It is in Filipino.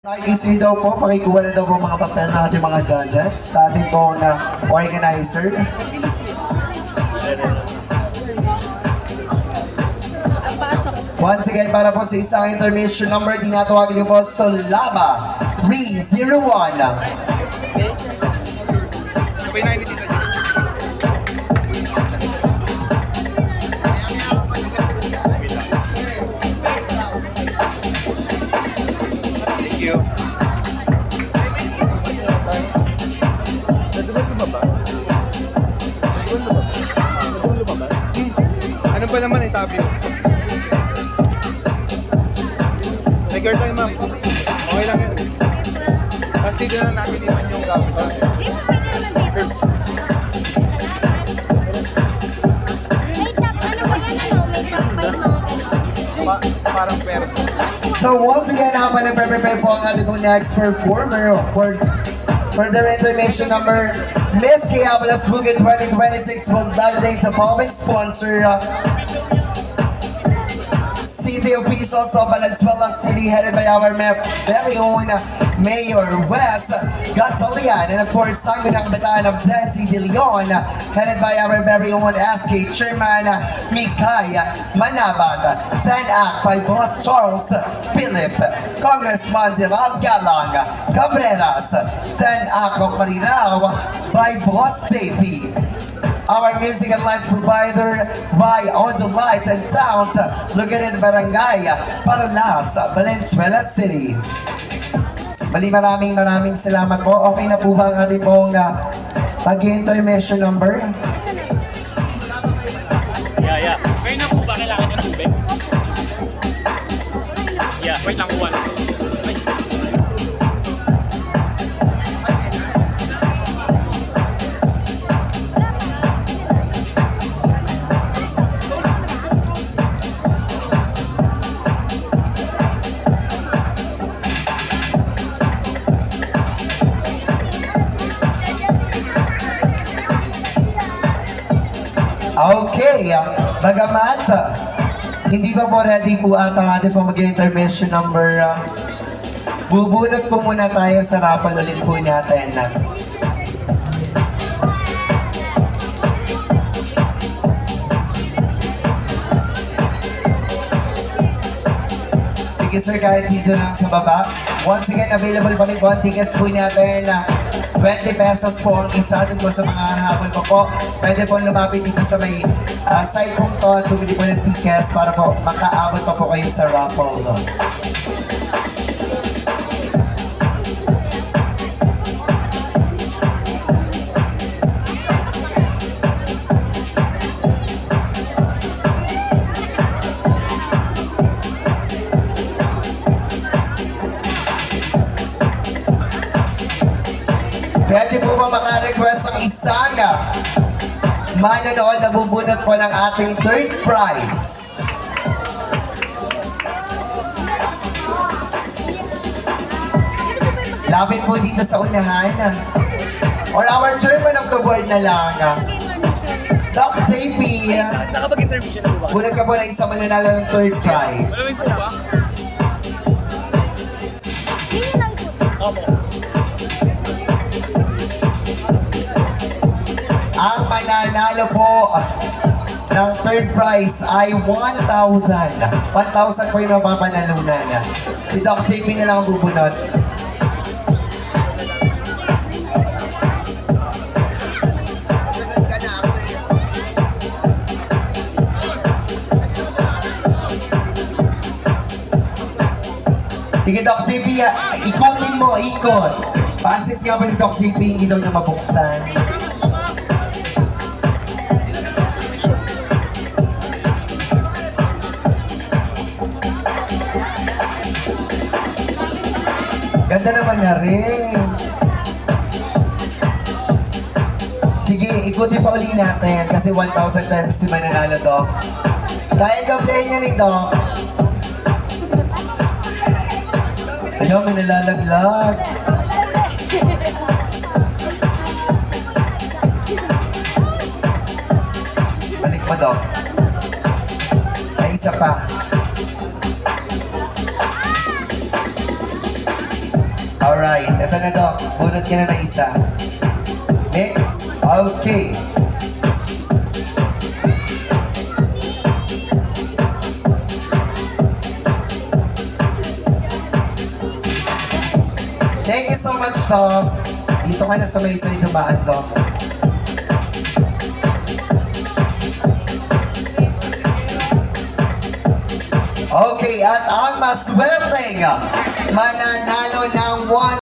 Nakikisi daw po, pakikuha na daw po mga papel ng ating mga judges sa ating po na organizer. Once again, para po sa isang intermission number, tinatawagan niyo po Solaba 301. Ano ba naman yung tabi mo? Nag-guard tayo, ma'am. Okay lang yan. Tapos dito na natin iman yung gamit natin. Parang pero. So once again, habang nagpe-prepare po ang ating next performer for the information number, Miss Kiabalas Bukid 2026 will validate the following sponsor, city officials of Valenzuela City, headed by our very own Mayor Wes Gatalian, and of course, Sangguniang Bataan of Jenty De Leon, headed by our very own SK Chairman Mikay Manabat, 10-Act by Boss Charles Philip, Congressman Gerald Galang Cabreras, 10-Act of Marilao by Boss Sepi. Our music and lights provider by Audio Lights and Sounds located in Barangay Parolas, Valenzuela City. Mali maraming salamat po. Okay na po ba ang ating pong pag-intermission number? Yeah. Ngayon na po ba kailangan nyo ng tubig? Yeah, wait lang po. Okay, bagamat hindi pa po ready po ata ang ating po mag-intermission number, bubunot po muna tayo sa rapal ulit po natin. Sige sir, kahit dito lang sa baba. Once again, available pa rin po ang tickets po natin. 20 pesos po ang isa dun po sa mga hapon po. Pwede po lumapit dito sa may side po to at bumili po ng tickets para po makaabot pa po kayo sa raffle. Pwede po ba maka-request ng isang manonood na bubunot po ng ating third prize? Lapit po dito sa unahan. Or our chairman of the board na lang. Doc JP. Nakapag-intermission na po ba? Bunot ka po ng isang mananalo ng third prize. Malamig po ba? Opo. Ang mananalo po ng third prize ay 1,000. 1,000 po yung mapapanalunan. Si Doc JP na lang ang bubunot. Sige Doc JP, ikutin mo, ikot. Pasis nga pa si Doc JP, hindi daw niya mabuksan. Ganda naman na rin. Sige, ikutin pa uli natin kasi 1,000 pesos di mananalo to. Kaya ka play niya nito. Ayaw, may nalalaglag. Balik pa, Doc. Ay, isa pa. Alright, ito na to. Bunot ka na ng isa. Mix. Okay. Thank you so much, Tom. Dito ka na sa may side ng baan to. Okay, at ang maswerteng mananalo ng